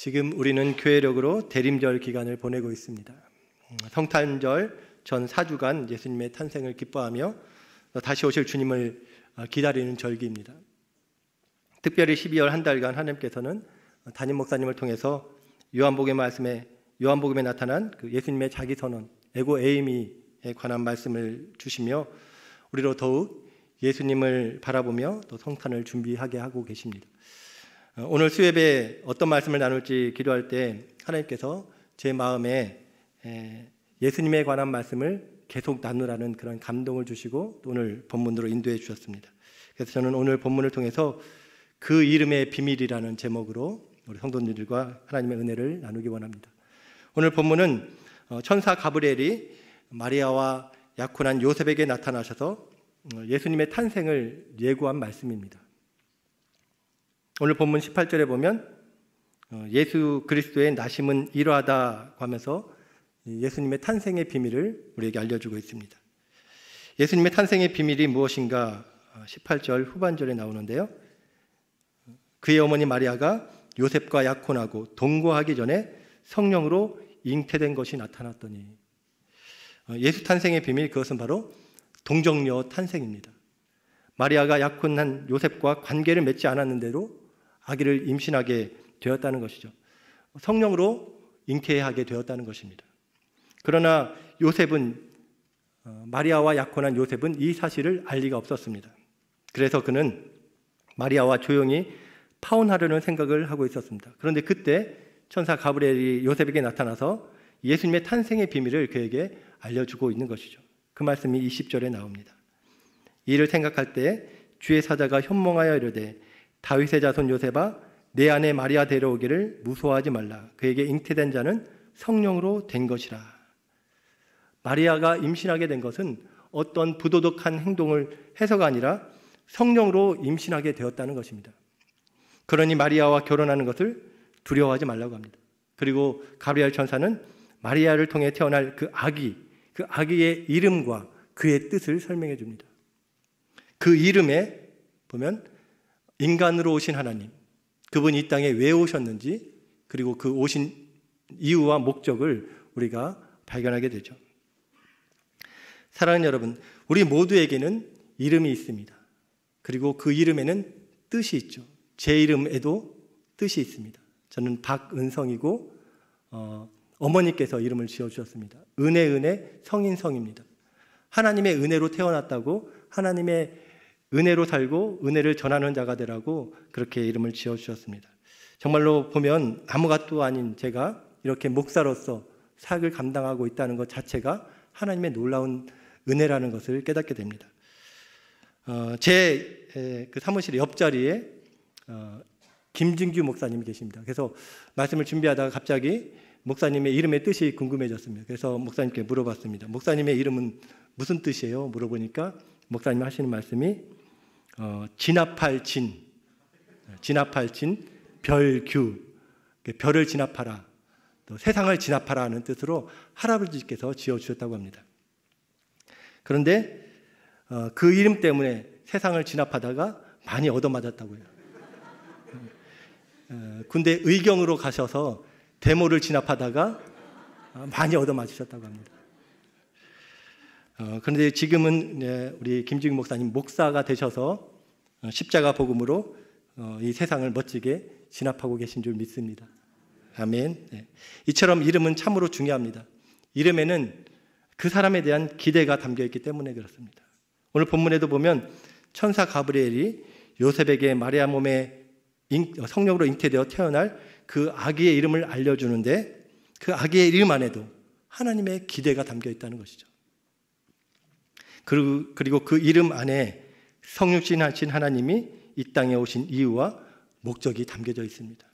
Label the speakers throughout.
Speaker 1: 지금 우리는 교회력으로 대림절 기간을 보내고 있습니다. 성탄절 전 4주간 예수님의 탄생을 기뻐하며 다시 오실 주님을 기다리는 절기입니다. 특별히 12월 한 달간 하나님께서는 담임 목사님을 통해서 요한복음에 나타난 그 예수님의 자기 선언, 에고 에이미에 관한 말씀을 주시며 우리로 더욱 예수님을 바라보며 또 성탄을 준비하게 하고 계십니다. 오늘 수요예배 어떤 말씀을 나눌지 기도할 때 하나님께서 제 마음에 예수님에 관한 말씀을 계속 나누라는 그런 감동을 주시고 오늘 본문으로 인도해 주셨습니다. 그래서 저는 오늘 본문을 통해서 그 이름의 비밀이라는 제목으로 우리 성도님들과 하나님의 은혜를 나누기 원합니다. 오늘 본문은 천사 가브리엘이 마리아와 약혼한 요셉에게 나타나셔서 예수님의 탄생을 예고한 말씀입니다. 오늘 본문 18절에 보면 예수 그리스도의 나심은 이러하다고 하면서 예수님의 탄생의 비밀을 우리에게 알려주고 있습니다. 예수님의 탄생의 비밀이 무엇인가 18절 후반절에 나오는데요. 그의 어머니 마리아가 요셉과 약혼하고 동거하기 전에 성령으로 잉태된 것이 나타났더니, 예수 탄생의 비밀, 그것은 바로 동정녀 탄생입니다. 마리아가 약혼한 요셉과 관계를 맺지 않았는데도 아기를 임신하게 되었다는 것이죠. 성령으로 잉태하게 되었다는 것입니다. 그러나 요셉은, 마리아와 약혼한 요셉은 이 사실을 알 리가 없었습니다. 그래서 그는 마리아와 조용히 파혼하려는 생각을 하고 있었습니다. 그런데 그때 천사 가브리엘이 요셉에게 나타나서 예수님의 탄생의 비밀을 그에게 알려주고 있는 것이죠. 그 말씀이 20절에 나옵니다. 이를 생각할 때 주의 사자가 현몽하여 이르되 다윗의 자손 요셉아, 내 아내 마리아 데려오기를 무서워하지 말라. 그에게 잉태된 자는 성령으로 된 것이라. 마리아가 임신하게 된 것은 어떤 부도덕한 행동을 해서가 아니라 성령으로 임신하게 되었다는 것입니다. 그러니 마리아와 결혼하는 것을 두려워하지 말라고 합니다. 그리고 가브리엘 천사는 마리아를 통해 태어날 그 아기의 이름과 그의 뜻을 설명해 줍니다. 그 이름에 보면 인간으로 오신 하나님, 그분이 이 땅에 왜 오셨는지, 그리고 그 오신 이유와 목적을 우리가 발견하게 되죠. 사랑하는 여러분, 우리 모두에게는 이름이 있습니다. 그리고 그 이름에는 뜻이 있죠. 제 이름에도 뜻이 있습니다. 저는 박은성이고 어머니께서 이름을 지어주셨습니다. 은혜 성인성입니다. 하나님의 은혜로 태어났다고, 하나님의 은혜로 살고 은혜를 전하는 자가 되라고 그렇게 이름을 지어주셨습니다. 정말로 보면 아무것도 아닌 제가 이렇게 목사로서 사역을 감당하고 있다는 것 자체가 하나님의 놀라운 은혜라는 것을 깨닫게 됩니다. 제 그 사무실의 옆자리에 김진규 목사님이 계십니다. 그래서 말씀을 준비하다가 갑자기 목사님의 이름의 뜻이 궁금해졌습니다. 그래서 목사님께 물어봤습니다. 목사님의 이름은 무슨 뜻이에요? 물어보니까 목사님이 하시는 말씀이 진압할 진, 별규, 별을 진압하라, 또 세상을 진압하라 하는 뜻으로 할아버지께서 지어주셨다고 합니다. 그런데 그 이름 때문에 세상을 진압하다가 많이 얻어맞았다고 해요. 군대 의경으로 가셔서 데모를 진압하다가 많이 얻어맞으셨다고 합니다. 그런데 지금은 우리 김지국 목사님 목사가 되셔서 십자가 복음으로 이 세상을 멋지게 진압하고 계신 줄 믿습니다. 아멘. 이처럼 이름은 참으로 중요합니다. 이름에는 그 사람에 대한 기대가 담겨 있기 때문에 그렇습니다. 오늘 본문에도 보면 천사 가브리엘이 요셉에게 마리아 몸에 성령으로 잉태되어 태어날 그 아기의 이름을 알려주는데, 그 아기의 이름 안에도 하나님의 기대가 담겨 있다는 것이죠. 그리고 그 이름 안에 성육신하신 하나님이 이 땅에 오신 이유와 목적이 담겨져 있습니다.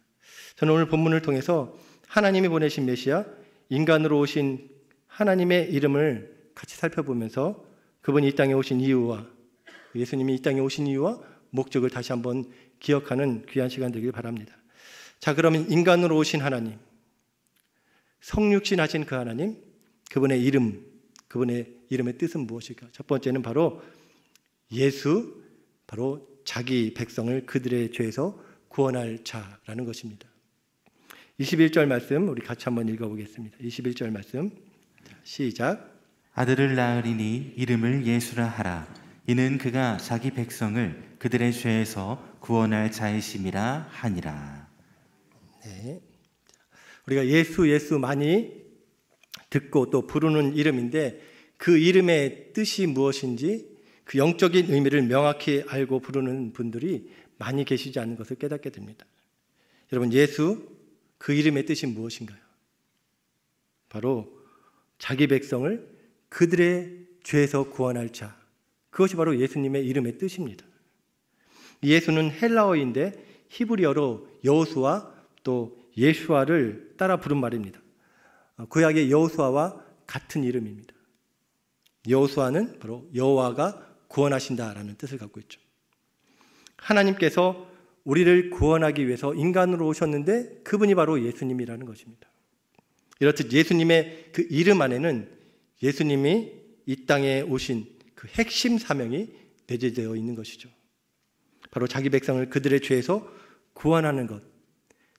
Speaker 1: 저는 오늘 본문을 통해서 하나님이 보내신 메시아, 인간으로 오신 하나님의 이름을 같이 살펴보면서 그분이 이 땅에 오신 이유와, 예수님이 이 땅에 오신 이유와 목적을 다시 한번 기억하는 귀한 시간 되길 바랍니다. 자, 그러면 인간으로 오신 하나님, 성육신하신 그 하나님, 그분의 이름의 뜻은 무엇일까? 첫 번째는 바로 예수, 바로 자기 백성을 그들의 죄에서 구원할 자라는 것입니다. 21절 말씀 우리 같이 한번 읽어보겠습니다. 21절 말씀 시작.
Speaker 2: 아들을 낳으리니 이름을 예수라 하라. 이는 그가 자기 백성을 그들의 죄에서 구원할 자이심이라 하니라.
Speaker 1: 네. 우리가 예수 많이 듣고 또 부르는 이름인데 그 이름의 뜻이 무엇인지 그 영적인 의미를 명확히 알고 부르는 분들이 많이 계시지 않은 것을 깨닫게 됩니다. 여러분, 예수 그 이름의 뜻이 무엇인가요? 바로 자기 백성을 그들의 죄에서 구원할 자, 그것이 바로 예수님의 이름의 뜻입니다. 예수는 헬라어인데 히브리어로 여호수아 또 예슈아를 따라 부른 말입니다. 구약의 여호수아와 같은 이름입니다. 여호수아는 바로 여호와가 구원하신다라는 뜻을 갖고 있죠. 하나님께서 우리를 구원하기 위해서 인간으로 오셨는데 그분이 바로 예수님이라는 것입니다. 이렇듯 예수님의 그 이름 안에는 예수님이 이 땅에 오신 그 핵심 사명이 내재되어 있는 것이죠. 바로 자기 백성을 그들의 죄에서 구원하는 것,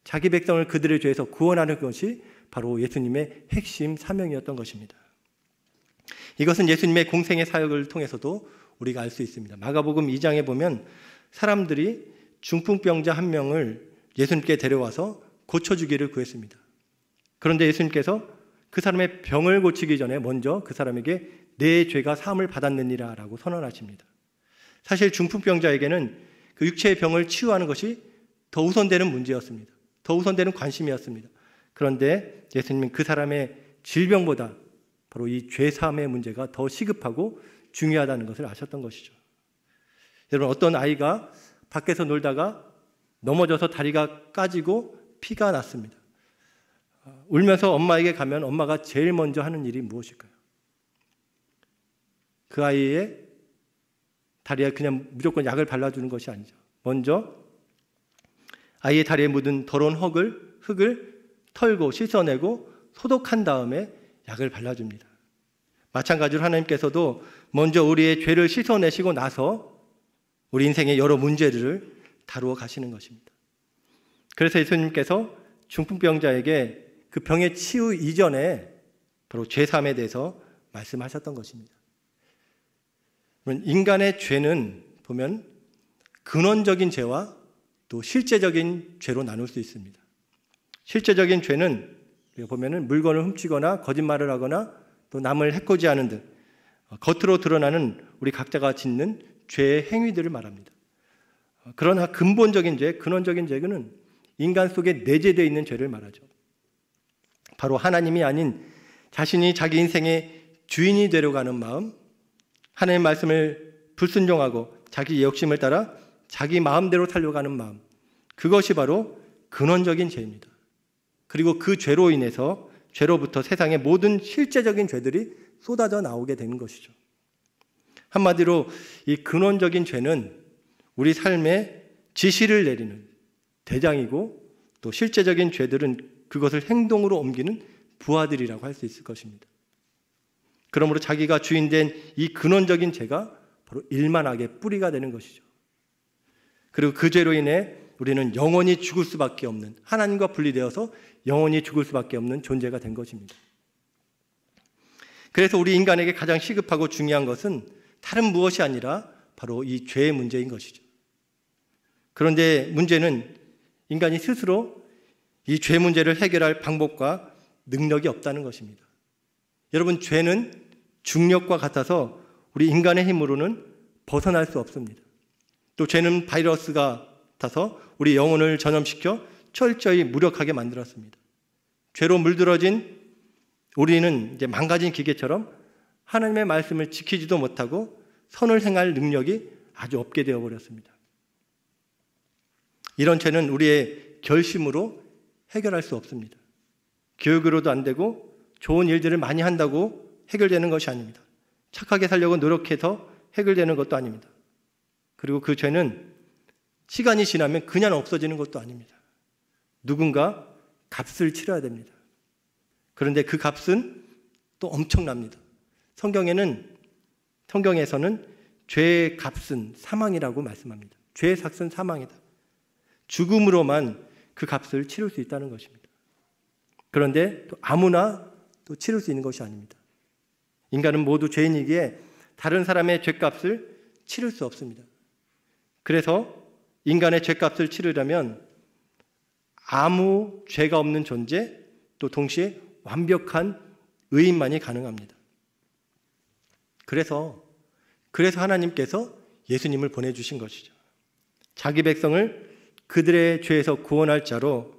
Speaker 1: 자기 백성을 그들의 죄에서 구원하는 것이 바로 예수님의 핵심 사명이었던 것입니다. 이것은 예수님의 공생의 사역을 통해서도 우리가 알 수 있습니다. 마가복음 2장에 보면 사람들이 중풍병자 한 명을 예수님께 데려와서 고쳐주기를 구했습니다. 그런데 예수님께서 그 사람의 병을 고치기 전에 먼저 그 사람에게 내 죄가 사함을 받았느니라 라고 선언하십니다. 사실 중풍병자에게는 그 육체의 병을 치유하는 것이 더 우선되는 문제였습니다. 더 우선되는 관심이었습니다. 그런데 예수님은 그 사람의 질병보다 바로 이 죄사함의 문제가 더 시급하고 중요하다는 것을 아셨던 것이죠. 여러분, 어떤 아이가 밖에서 놀다가 넘어져서 다리가 까지고 피가 났습니다. 울면서 엄마에게 가면 엄마가 제일 먼저 하는 일이 무엇일까요? 그 아이의 다리에 그냥 무조건 약을 발라주는 것이 아니죠. 먼저 아이의 다리에 묻은 더러운 흙을 털고 씻어내고 소독한 다음에 약을 발라줍니다. 마찬가지로 하나님께서도 먼저 우리의 죄를 씻어내시고 나서 우리 인생의 여러 문제들을 다루어 가시는 것입니다. 그래서 예수님께서 중풍병자에게 그 병의 치유 이전에 바로 죄사함에 대해서 말씀하셨던 것입니다. 인간의 죄는 보면 근원적인 죄와 또 실제적인 죄로 나눌 수 있습니다. 실제적인 죄는 보면은 물건을 훔치거나 거짓말을 하거나 또 남을 해코지하는 등 겉으로 드러나는 우리 각자가 짓는 죄의 행위들을 말합니다. 그러나 근본적인 죄, 근원적인 죄는 인간 속에 내재되어 있는 죄를 말하죠. 바로 하나님이 아닌 자신이 자기 인생의 주인이 되려고 하는 마음, 하나님의 말씀을 불순종하고 자기 욕심을 따라 자기 마음대로 살려고 하는 마음, 그것이 바로 근원적인 죄입니다. 그리고 그 죄로 인해서 죄로부터 세상의 모든 실제적인 죄들이 쏟아져 나오게 되는 것이죠. 한마디로 이 근원적인 죄는 우리 삶에 지시를 내리는 대장이고 또 실제적인 죄들은 그것을 행동으로 옮기는 부하들이라고 할 수 있을 것입니다. 그러므로 자기가 주인된 이 근원적인 죄가 바로 일만하게 뿌리가 되는 것이죠. 그리고 그 죄로 인해 우리는 영원히 죽을 수밖에 없는, 하나님과 분리되어서 영원히 죽을 수밖에 없는 존재가 된 것입니다. 그래서 우리 인간에게 가장 시급하고 중요한 것은 다른 무엇이 아니라 바로 이 죄의 문제인 것이죠. 그런데 문제는 인간이 스스로 이 죄 문제를 해결할 방법과 능력이 없다는 것입니다. 여러분, 죄는 중력과 같아서 우리 인간의 힘으로는 벗어날 수 없습니다. 또 죄는 바이러스가 같아서 우리 영혼을 전염시켜 철저히 무력하게 만들었습니다. 죄로 물들어진 우리는 이제 망가진 기계처럼 하나님의 말씀을 지키지도 못하고 선을 행할 능력이 아주 없게 되어버렸습니다. 이런 죄는 우리의 결심으로 해결할 수 없습니다. 교육으로도 안 되고 좋은 일들을 많이 한다고 해결되는 것이 아닙니다. 착하게 살려고 노력해서 해결되는 것도 아닙니다. 그리고 그 죄는 시간이 지나면 그냥 없어지는 것도 아닙니다. 누군가 값을 치러야 됩니다. 그런데 그 값은 또 엄청납니다. 성경에서는 죄의 값은 사망이라고 말씀합니다. 죄의 삭은 사망이다. 죽음으로만 그 값을 치를 수 있다는 것입니다. 그런데 또 아무나 또 치를 수 있는 것이 아닙니다. 인간은 모두 죄인이기에 다른 사람의 죄값을 치를 수 없습니다. 그래서 인간의 죄값을 치르려면 아무 죄가 없는 존재, 또 동시에 완벽한 의인만이 가능합니다. 그래서 하나님께서 예수님을 보내주신 것이죠. 자기 백성을 그들의 죄에서 구원할 자로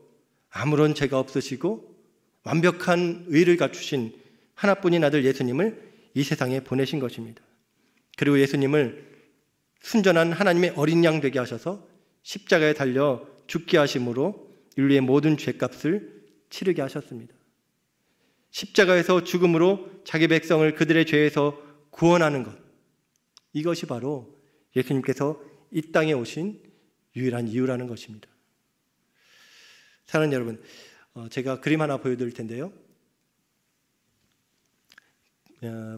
Speaker 1: 아무런 죄가 없으시고 완벽한 의를 갖추신 하나뿐인 아들 예수님을 이 세상에 보내신 것입니다. 그리고 예수님을 순전한 하나님의 어린 양 되게 하셔서 십자가에 달려 죽게 하심으로 인류의 모든 죄값을 치르게 하셨습니다. 십자가에서 죽음으로 자기 백성을 그들의 죄에서 구원하는 것, 이것이 바로 예수님께서 이 땅에 오신 유일한 이유라는 것입니다. 사랑하는 여러분, 제가 그림 하나 보여드릴 텐데요.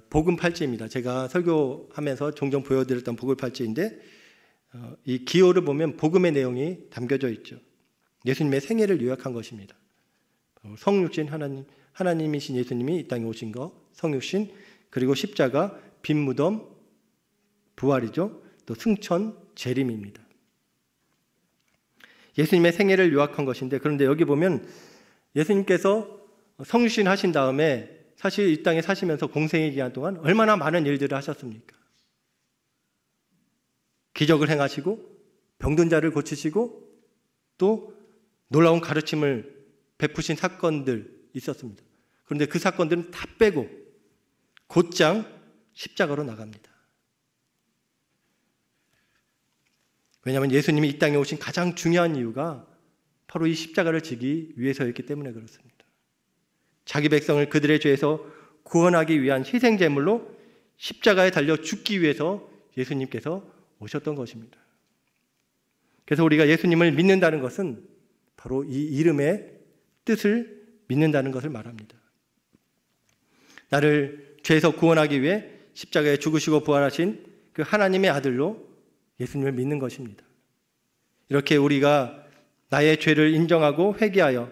Speaker 1: 복음 팔찌입니다. 제가 설교하면서 종종 보여드렸던 복음 팔찌인데, 이 기호를 보면 복음의 내용이 담겨져 있죠. 예수님의 생애를 요약한 것입니다. 성육신 하나님이신 예수님이 이 땅에 오신 것, 성육신, 그리고 십자가, 빈 무덤, 부활이죠. 또 승천, 재림입니다. 예수님의 생애를 요약한 것인데, 그런데 여기 보면 예수님께서 성육신 하신 다음에 사실 이 땅에 사시면서 공생의 기간 동안 얼마나 많은 일들을 하셨습니까? 기적을 행하시고 병든 자를 고치시고 또 놀라운 가르침을 베푸신 사건들 있었습니다. 그런데 그 사건들은 다 빼고 곧장 십자가로 나갑니다. 왜냐하면 예수님이 이 땅에 오신 가장 중요한 이유가 바로 이 십자가를 지기 위해서였기 때문에 그렇습니다. 자기 백성을 그들의 죄에서 구원하기 위한 희생제물로 십자가에 달려 죽기 위해서 예수님께서 오셨던 것입니다. 그래서 우리가 예수님을 믿는다는 것은 바로 이 이름의 뜻을 믿는다는 것을 말합니다. 나를 죄에서 구원하기 위해 십자가에 죽으시고 부활하신 그 하나님의 아들로 예수님을 믿는 것입니다. 이렇게 우리가 나의 죄를 인정하고 회개하여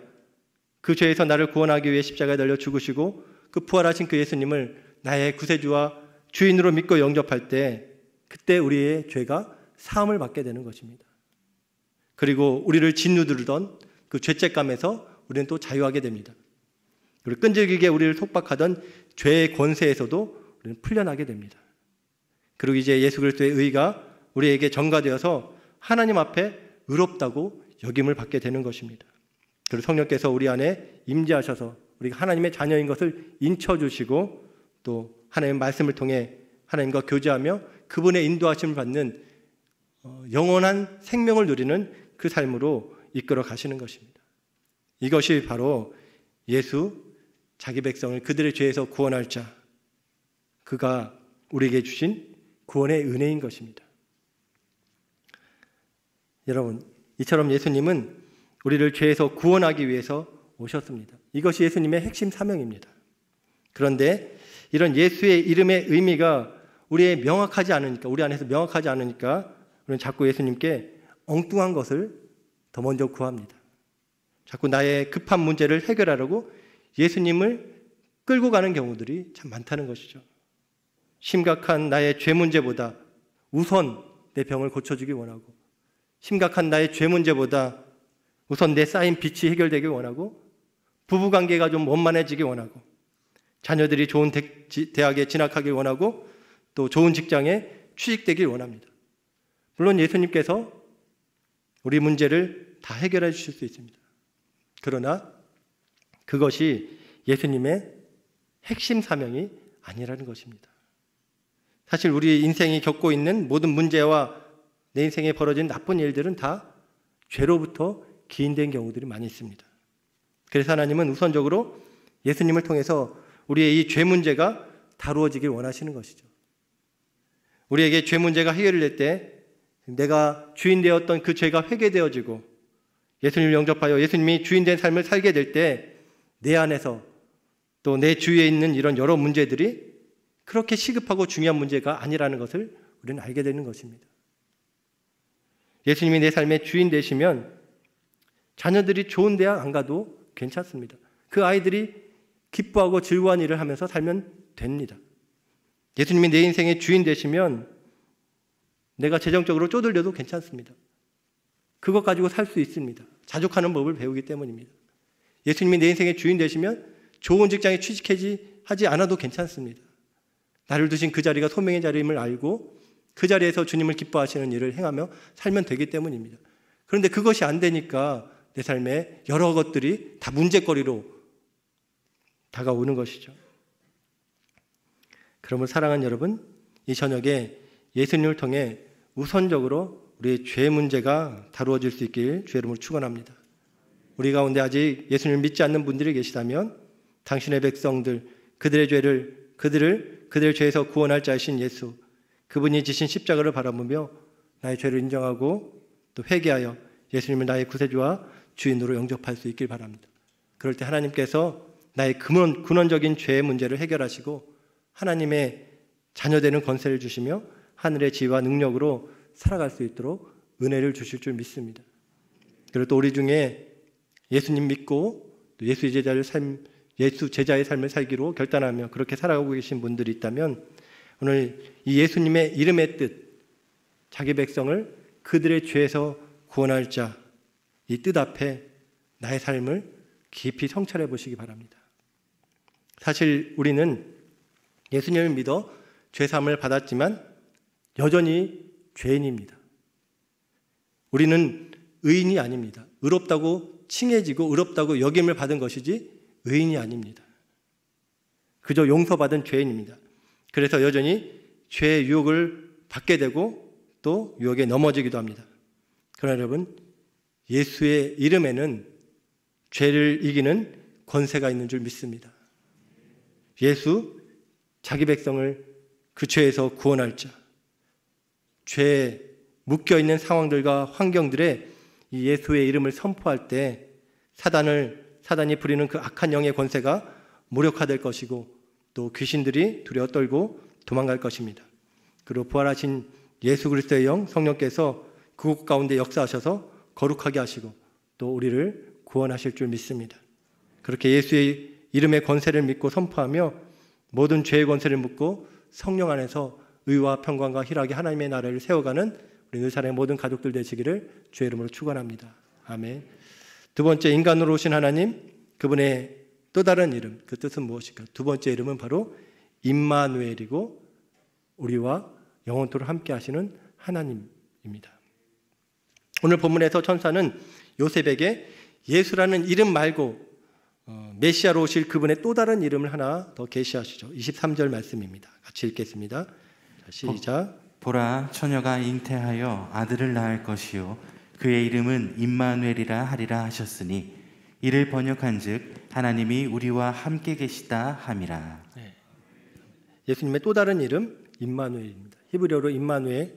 Speaker 1: 그 죄에서 나를 구원하기 위해 십자가에 달려 죽으시고 그 부활하신 그 예수님을 나의 구세주와 주인으로 믿고 영접할 때, 그때 우리의 죄가 사함을 받게 되는 것입니다. 그리고 우리를 짓누르던 그 죄책감에서 우리는 또 자유하게 됩니다. 그리고 끈질기게 우리를 속박하던 죄의 권세에서도 우리는 풀려나게 됩니다. 그리고 이제 예수 그리스도의 의가 우리에게 전가되어서 하나님 앞에 의롭다고 여김을 받게 되는 것입니다. 그리고 성령께서 우리 안에 임재하셔서 우리가 하나님의 자녀인 것을 인쳐주시고 또 하나님의 말씀을 통해 하나님과 교제하며 그분의 인도하심을 받는 영원한 생명을 누리는 그 삶으로 이끌어 가시는 것입니다. 이것이 바로 예수, 자기 백성을 그들의 죄에서 구원할 자, 그가 우리에게 주신 구원의 은혜인 것입니다. 여러분, 이처럼 예수님은 우리를 죄에서 구원하기 위해서 오셨습니다. 이것이 예수님의 핵심 사명입니다. 그런데 이런 예수의 이름의 의미가 우리 안에서 명확하지 않으니까 우리는 자꾸 예수님께 엉뚱한 것을 더 먼저 구합니다. 자꾸 나의 급한 문제를 해결하려고 예수님을 끌고 가는 경우들이 참 많다는 것이죠. 심각한 나의 죄 문제보다 우선 내 병을 고쳐주기 원하고, 심각한 나의 죄 문제보다 우선 내 쌓인 빚이 해결되기 원하고, 부부관계가 좀 원만해지기 원하고, 자녀들이 좋은 대학에 진학하길 원하고, 또 좋은 직장에 취직되길 원합니다. 물론 예수님께서 우리 문제를 다 해결해 주실 수 있습니다. 그러나 그것이 예수님의 핵심 사명이 아니라는 것입니다. 사실 우리 인생이 겪고 있는 모든 문제와 내 인생에 벌어진 나쁜 일들은 다 죄로부터 기인된 경우들이 많이 있습니다. 그래서 하나님은 우선적으로 예수님을 통해서 우리의 이 죄 문제가 다루어지길 원하시는 것이죠. 우리에게 죄 문제가 해결될 때 내가 주인 되었던 그 죄가 회개되어지고 예수님을 영접하여 예수님이 주인 된 삶을 살게 될 때 내 안에서 또 내 주위에 있는 이런 여러 문제들이 그렇게 시급하고 중요한 문제가 아니라는 것을 우리는 알게 되는 것입니다. 예수님이 내 삶의 주인 되시면 자녀들이 좋은 대학 안 가도 괜찮습니다. 그 아이들이 기뻐하고 즐거운 일을 하면서 살면 됩니다. 예수님이 내 인생의 주인 되시면 내가 재정적으로 쪼들려도 괜찮습니다. 그것 가지고 살 수 있습니다. 자족하는 법을 배우기 때문입니다. 예수님이 내 인생의 주인 되시면 좋은 직장에 취직하지 않아도 괜찮습니다. 나를 두신 그 자리가 소명의 자리임을 알고 그 자리에서 주님을 기뻐하시는 일을 행하며 살면 되기 때문입니다. 그런데 그것이 안 되니까 내 삶에 여러 것들이 다 문제거리로 다가오는 것이죠. 그러면 사랑하는 여러분, 이 저녁에 예수님을 통해 우선적으로 우리의 죄 문제가 다루어질 수 있길 주의 이름으로 축원합니다. 우리 가운데 아직 예수님을 믿지 않는 분들이 계시다면 당신의 백성들, 그들의 죄에서 구원할 자이신 예수, 그분이 지신 십자가를 바라보며 나의 죄를 인정하고 또 회개하여 예수님을 나의 구세주와 주인으로 영접할 수 있길 바랍니다. 그럴 때 하나님께서 나의 근원적인 죄의 문제를 해결하시고 하나님의 자녀되는 권세를 주시며 하늘의 지혜와 능력으로 살아갈 수 있도록 은혜를 주실 줄 믿습니다. 그리고 또 우리 중에 예수님 믿고 또 예수 제자의 삶을 살기로 결단하며 그렇게 살아가고 계신 분들이 있다면 오늘 이 예수님의 이름의 뜻, 자기 백성을 그들의 죄에서 구원할 자, 이 뜻 앞에 나의 삶을 깊이 성찰해 보시기 바랍니다. 사실 우리는 예수님을 믿어 죄사함을 받았지만 여전히 죄인입니다. 우리는 의인이 아닙니다. 의롭다고 칭해지고 의롭다고 여김을 받은 것이지 의인이 아닙니다. 그저 용서받은 죄인입니다. 그래서 여전히 죄의 유혹을 받게 되고 또 유혹에 넘어지기도 합니다. 그러나 여러분, 예수의 이름에는 죄를 이기는 권세가 있는 줄 믿습니다. 예수, 자기 백성을 그 죄에서 구원할 자, 죄에 묶여있는 상황들과 환경들에 이 예수의 이름을 선포할 때 사단이 부리는 그 악한 영의 권세가 무력화될 것이고 또 귀신들이 두려워 떨고 도망갈 것입니다. 그리고 부활하신 예수 그리스도의 영 성령께서 그곳 가운데 역사하셔서 거룩하게 하시고 또 우리를 구원하실 줄 믿습니다. 그렇게 예수의 이름의 권세를 믿고 선포하며 모든 죄의 권세를 묻고 성령 안에서 의와 평강과 희락의 하나님의 나라를 세워가는 우리 늘사랑의 모든 가족들 되시기를 주의 이름으로 축원합니다. 아멘. 두 번째, 인간으로 오신 하나님, 그분의 또 다른 이름, 그 뜻은 무엇일까? 두 번째 이름은 바로 임마누엘이고 우리와 영원토록 함께 하시는 하나님입니다. 오늘 본문에서 천사는 요셉에게 예수라는 이름 말고 메시아로 오실 그분의 또 다른 이름을 하나 더 계시하시죠. 23절 말씀입니다. 같이 읽겠습니다. 자, 시작.
Speaker 2: 보라, 처녀가 잉태하여 아들을 낳을 것이요 그의 이름은 임마누엘이라 하리라 하셨으니 이를 번역한즉 하나님이 우리와 함께 계시다 함이라.
Speaker 1: 네. 예수님의 또 다른 이름 임마누엘입니다. 히브리어로 임마누엘,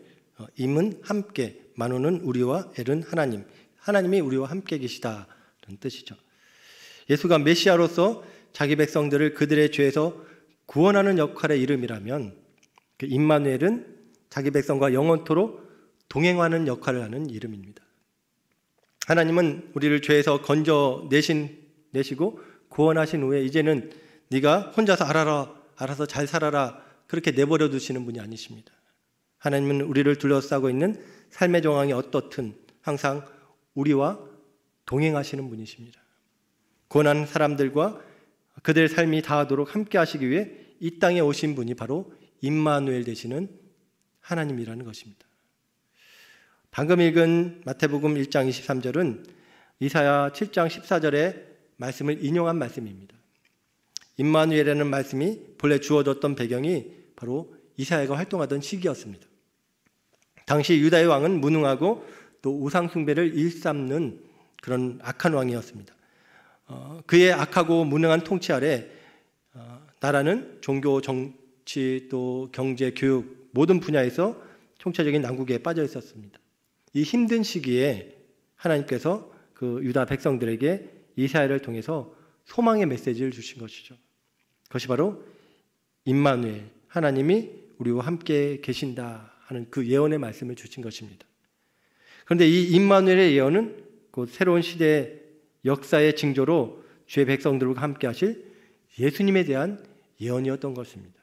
Speaker 1: 임은 함께, 마누는 우리와 엘은 하나님, 하나님이 우리와 함께 계시다는 뜻이죠. 예수가 메시아로서 자기 백성들을 그들의 죄에서 구원하는 역할의 이름이라면 그 임마누엘은 자기 백성과 영원토록 동행하는 역할을 하는 이름입니다. 하나님은 우리를 죄에서 건져 내시고 구원하신 후에 이제는 네가 혼자서 알아서 잘 살아라 그렇게 내버려 두시는 분이 아니십니다. 하나님은 우리를 둘러싸고 있는 삶의 정황이 어떻든 항상 우리와 동행하시는 분이십니다. 구원하는 사람들과 그들의 삶이 다하도록 함께 하시기 위해 이 땅에 오신 분이 바로 임마누엘 되시는 하나님이라는 것입니다. 방금 읽은 마태복음 1장 23절은 이사야 7장 14절의 말씀을 인용한 말씀입니다. 임마누엘이라는 말씀이 본래 주어졌던 배경이 바로 이사야가 활동하던 시기였습니다. 당시 유다의 왕은 무능하고 또 우상 숭배를 일삼는 그런 악한 왕이었습니다. 그의 악하고 무능한 통치 아래 나라는 종교, 정치, 또 경제, 교육 모든 분야에서 총체적인 난국에 빠져 있었습니다. 이 힘든 시기에 하나님께서 그 유다 백성들에게 이사야를 통해서 소망의 메시지를 주신 것이죠. 그것이 바로 임마누엘, 하나님이 우리와 함께 계신다 하는 그 예언의 말씀을 주신 것입니다. 그런데 이 임마누엘의 예언은 곧 새로운 시대의 역사의 징조로 주의 백성들과 함께 하실 예수님에 대한 예언이었던 것입니다.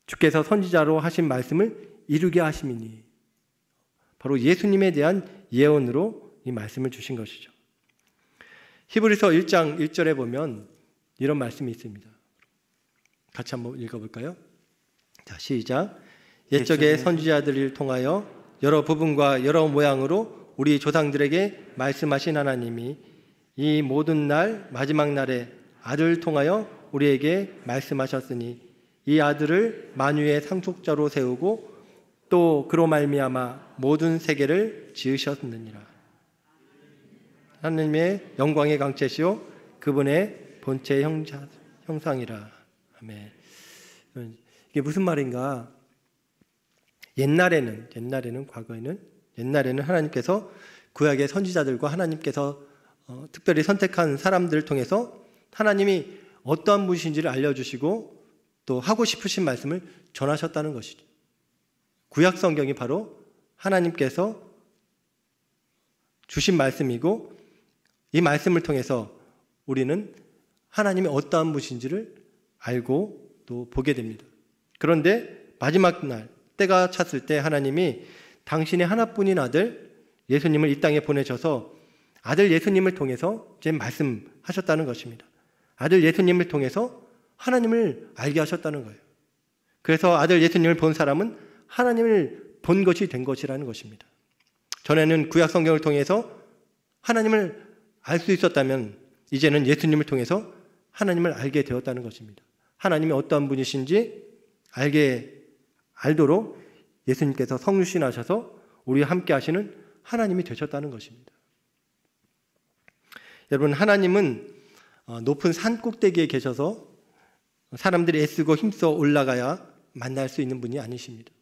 Speaker 1: 주께서 선지자로 하신 말씀을 이루게 하심이니, 바로 예수님에 대한 예언으로 이 말씀을 주신 것이죠. 히브리서 1장 1절에 보면 이런 말씀이 있습니다. 같이 한번 읽어볼까요? 자, 시작. 옛적의 선지자들을 통하여 여러 부분과 여러 모양으로 우리 조상들에게 말씀하신 하나님이 이 모든 날 마지막 날에 아들을 통하여 우리에게 말씀하셨으니 이 아들을 만유의 상속자로 세우고 또 그로 말미암아 모든 세계를 지으셨느니라. 하나님의 영광의 강체시오 그분의 본체 형상이라. 아멘. 이게 무슨 말인가? 옛날에는 과거에는 하나님께서 구약의 선지자들과 하나님께서 특별히 선택한 사람들을 통해서 하나님이 어떠한 분이신지를 알려주시고 또 하고 싶으신 말씀을 전하셨다는 것이죠. 구약 성경이 바로 하나님께서 주신 말씀이고, 이 말씀을 통해서 우리는 하나님이 어떠한 분이신지를 알고 또 보게 됩니다. 그런데 마지막 날 때가 찼을 때 하나님이 당신의 하나뿐인 아들 예수님을 이 땅에 보내셔서 아들 예수님을 통해서 이제 말씀하셨다는 것입니다. 아들 예수님을 통해서 하나님을 알게 하셨다는 거예요. 그래서 아들 예수님을 본 사람은 하나님을 본 것이 된 것이라는 것입니다. 전에는 구약 성경을 통해서 하나님을 알 수 있었다면 이제는 예수님을 통해서 하나님을 알게 되었다는 것입니다. 하나님이 어떠한 분이신지 알도록 예수님께서 성육신하셔서 우리와 함께 하시는 하나님이 되셨다는 것입니다. 여러분, 하나님은 높은 산 꼭대기에 계셔서 사람들이 애쓰고 힘써 올라가야 만날 수 있는 분이 아니십니다.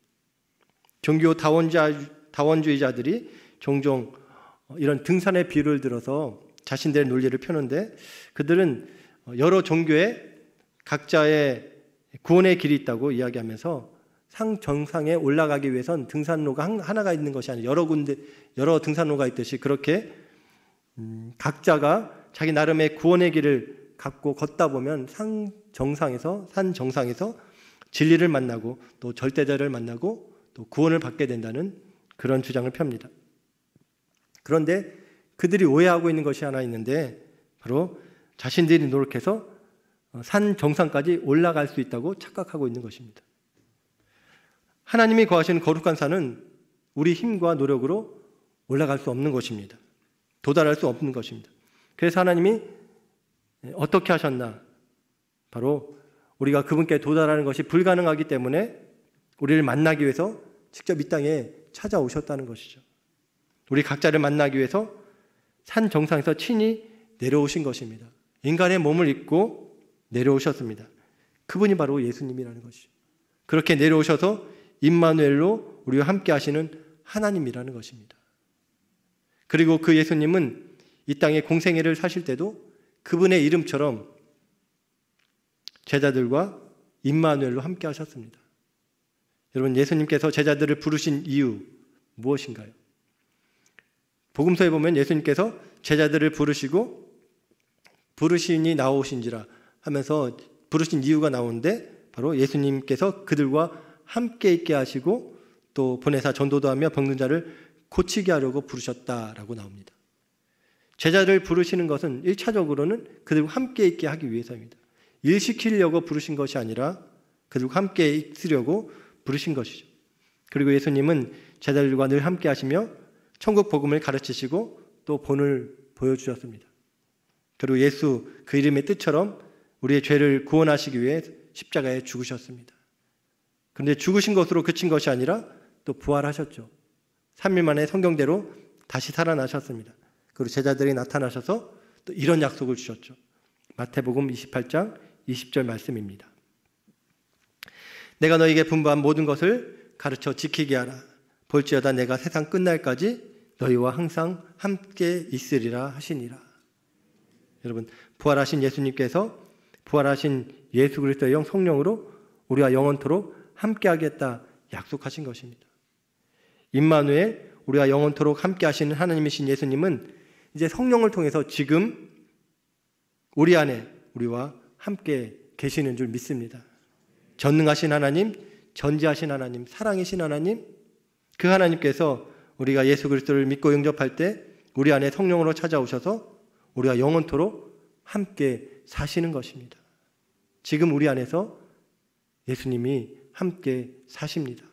Speaker 1: 종교 다원주의자들이 종종 이런 등산의 비유를 들어서 자신들의 논리를 펴는데, 그들은 여러 종교에 각자의 구원의 길이 있다고 이야기하면서 상 정상에 올라가기 위해선 등산로가 하나가 있는 것이 아니라 여러 등산로가 있듯이 그렇게 각자가 자기 나름의 구원의 길을 갖고 걷다 보면 산 정상에서 진리를 만나고 또 절대자를 만나고 또 구원을 받게 된다는 그런 주장을 펴니다. 그런데 그들이 오해하고 있는 것이 하나 있는데, 바로 자신들이 노력해서 산 정상까지 올라갈 수 있다고 착각하고 있는 것입니다. 하나님이 거하시는 거룩한 산은 우리 힘과 노력으로 올라갈 수 없는 것입니다. 도달할 수 없는 것입니다. 그래서 하나님이 어떻게 하셨나? 바로 우리가 그분께 도달하는 것이 불가능하기 때문에 우리를 만나기 위해서 직접 이 땅에 찾아오셨다는 것이죠. 우리 각자를 만나기 위해서 산 정상에서 친히 내려오신 것입니다. 인간의 몸을 입고 내려오셨습니다. 그분이 바로 예수님이라는 것이죠. 그렇게 내려오셔서 임마누엘로 우리와 함께 하시는 하나님이라는 것입니다. 그리고 그 예수님은 이 땅에 공생애를 사실 때도 그분의 이름처럼 제자들과 임마누엘로 함께 하셨습니다. 여러분, 예수님께서 제자들을 부르신 이유 무엇인가요? 복음서에 보면 예수님께서 제자들을 부르시고 부르시니 나오신지라 하면서 부르신 이유가 나오는데, 바로 예수님께서 그들과 함께 있게 하시고 또 보내사 전도도 하며 병든 자를 고치게 하려고 부르셨다라고 나옵니다. 제자를 부르시는 것은 1차적으로는 그들과 함께 있게 하기 위해서입니다. 일시키려고 부르신 것이 아니라 그들과 함께 있으려고 부르신 것이죠. 그리고 예수님은 제자들과 늘 함께 하시며 천국 복음을 가르치시고 또 본을 보여주셨습니다. 그리고 예수 그 이름의 뜻처럼 우리의 죄를 구원하시기 위해 십자가에 죽으셨습니다. 그런데 죽으신 것으로 그친 것이 아니라 또 부활하셨죠. 3일 만에 성경대로 다시 살아나셨습니다. 그리고 제자들이 나타나셔서 또 이런 약속을 주셨죠. 마태복음 28장 20절 말씀입니다. 내가 너에게 분부한 모든 것을 가르쳐 지키게 하라. 볼지어다 내가 세상 끝날까지 너희와 항상 함께 있으리라 하시니라. 여러분, 부활하신 예수님께서 부활하신 예수 그리스도의 영 성령으로 우리와 영원토록 함께 하겠다 약속하신 것입니다. 임마누엘, 우리와 영원토록 함께 하시는 하나님이신 예수님은 이제 성령을 통해서 지금 우리 안에 우리와 함께 계시는 줄 믿습니다. 전능하신 하나님, 전지하신 하나님, 사랑이신 하나님, 그 하나님께서 우리가 예수 그리스도를 믿고 영접할 때 우리 안에 성령으로 찾아오셔서 우리가 영원토록 함께 사시는 것입니다. 지금 우리 안에서 예수님이 함께 사십니다.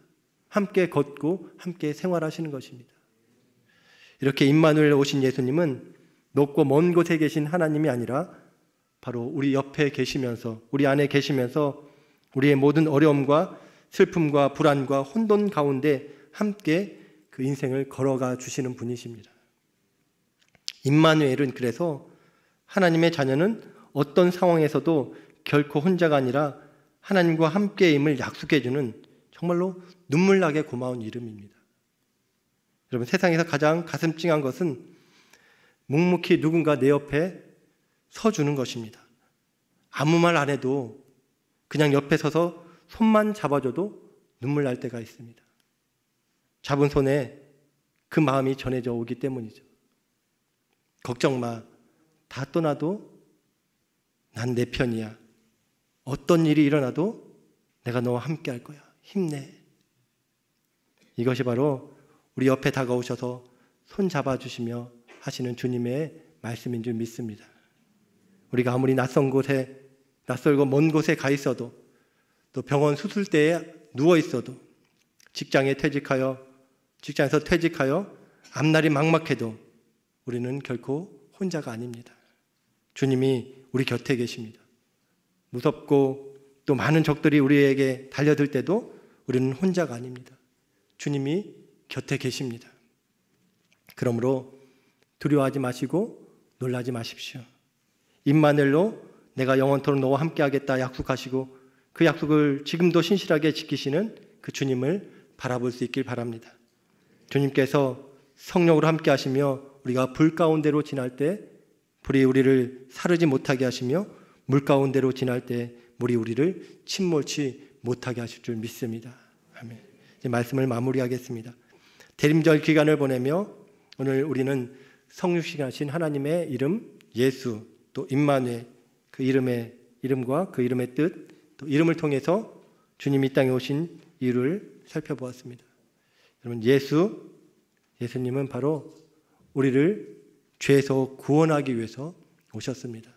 Speaker 1: 함께 걷고 함께 생활하시는 것입니다. 이렇게 임마누엘 오신 예수님은 높고 먼 곳에 계신 하나님이 아니라 바로 우리 옆에 계시면서, 우리 안에 계시면서 우리의 모든 어려움과 슬픔과 불안과 혼돈 가운데 함께 그 인생을 걸어가 주시는 분이십니다. 임마누엘은 그래서 하나님의 자녀는 어떤 상황에서도 결코 혼자가 아니라 하나님과 함께임을 약속해 주는 정말로 눈물나게 고마운 이름입니다. 여러분, 세상에서 가장 가슴 찡한 것은 묵묵히 누군가 내 옆에 서주는 것입니다. 아무 말 안 해도 그냥 옆에 서서 손만 잡아줘도 눈물 날 때가 있습니다. 잡은 손에 그 마음이 전해져 오기 때문이죠. 걱정 마. 다 떠나도 난 내 편이야. 어떤 일이 일어나도 내가 너와 함께 할 거야. 힘내. 이것이 바로 우리 옆에 다가오셔서 손 잡아주시며 하시는 주님의 말씀인 줄 믿습니다. 우리가 아무리 낯설고 먼 곳에 가 있어도, 또 병원 수술대에 누워 있어도, 직장에서 퇴직하여 앞날이 막막해도 우리는 결코 혼자가 아닙니다. 주님이 우리 곁에 계십니다. 무섭고 또 많은 적들이 우리에게 달려들 때도 우리는 혼자가 아닙니다. 주님이 곁에 계십니다. 그러므로 두려워하지 마시고 놀라지 마십시오. 임마누엘로 내가 영원토록 너와 함께 하겠다 약속하시고 그 약속을 지금도 신실하게 지키시는 그 주님을 바라볼 수 있길 바랍니다. 주님께서 성령으로 함께 하시며 우리가 불 가운데로 지날 때 불이 우리를 사르지 못하게 하시며 물 가운데로 지날 때 물이 우리를 침몰치 못하게 하실 줄 믿습니다. 아멘. 이제 말씀을 마무리하겠습니다. 대림절 기간을 보내며 오늘 우리는 성육신하신 하나님의 이름 예수, 또 임마누엘, 그 이름과 그 이름의 뜻, 또 이름을 통해서 주님이 이 땅에 오신 이유를 살펴보았습니다. 여러분, 예수님은 바로 우리를 죄에서 구원하기 위해서 오셨습니다.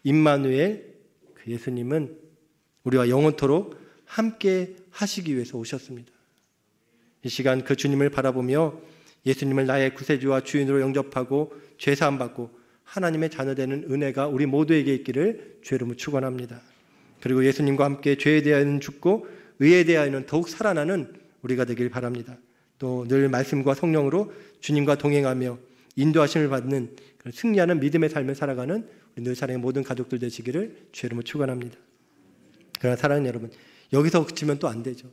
Speaker 1: 임마누엘, 그 예수님은 우리와 영원토록 함께 하시기 위해서 오셨습니다. 이 시간 그 주님을 바라보며 예수님을 나의 구세주와 주인으로 영접하고 죄사함 받고 하나님의 자녀되는 은혜가 우리 모두에게 있기를 주의 이름으로 축원합니다. 그리고 예수님과 함께 죄에 대하여는 죽고 의에 대하여는 더욱 살아나는 우리가 되길 바랍니다. 또 늘 말씀과 성령으로 주님과 동행하며 인도하심을 받는 승리하는 믿음의 삶을 살아가는 우리 늘 사랑의 모든 가족들 되시기를 주의 이름으로 축원합니다. 그러나 사랑하는 여러분, 여기서 그치면 또 안 되죠.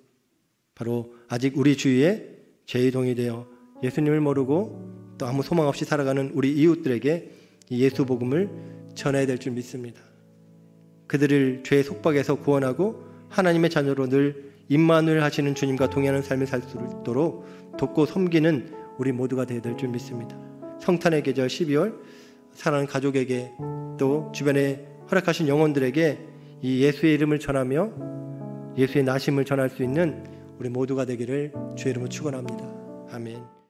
Speaker 1: 바로 아직 우리 주위에 죄의동이 되어 예수님을 모르고 또 아무 소망 없이 살아가는 우리 이웃들에게 이 예수 복음을 전해야 될 줄 믿습니다. 그들을 죄의 속박에서 구원하고 하나님의 자녀로 늘 임마누엘 하시는 주님과 동행하는 삶을 살 수 있도록 돕고 섬기는 우리 모두가 되어야 될 줄 믿습니다. 성탄의 계절 12월 사랑하는 가족에게 또 주변에 허락하신 영혼들에게 이 예수의 이름을 전하며 예수의 나심을 전할 수 있는 우리 모두가 되기를 주의 이름으로 축원합니다. 아멘.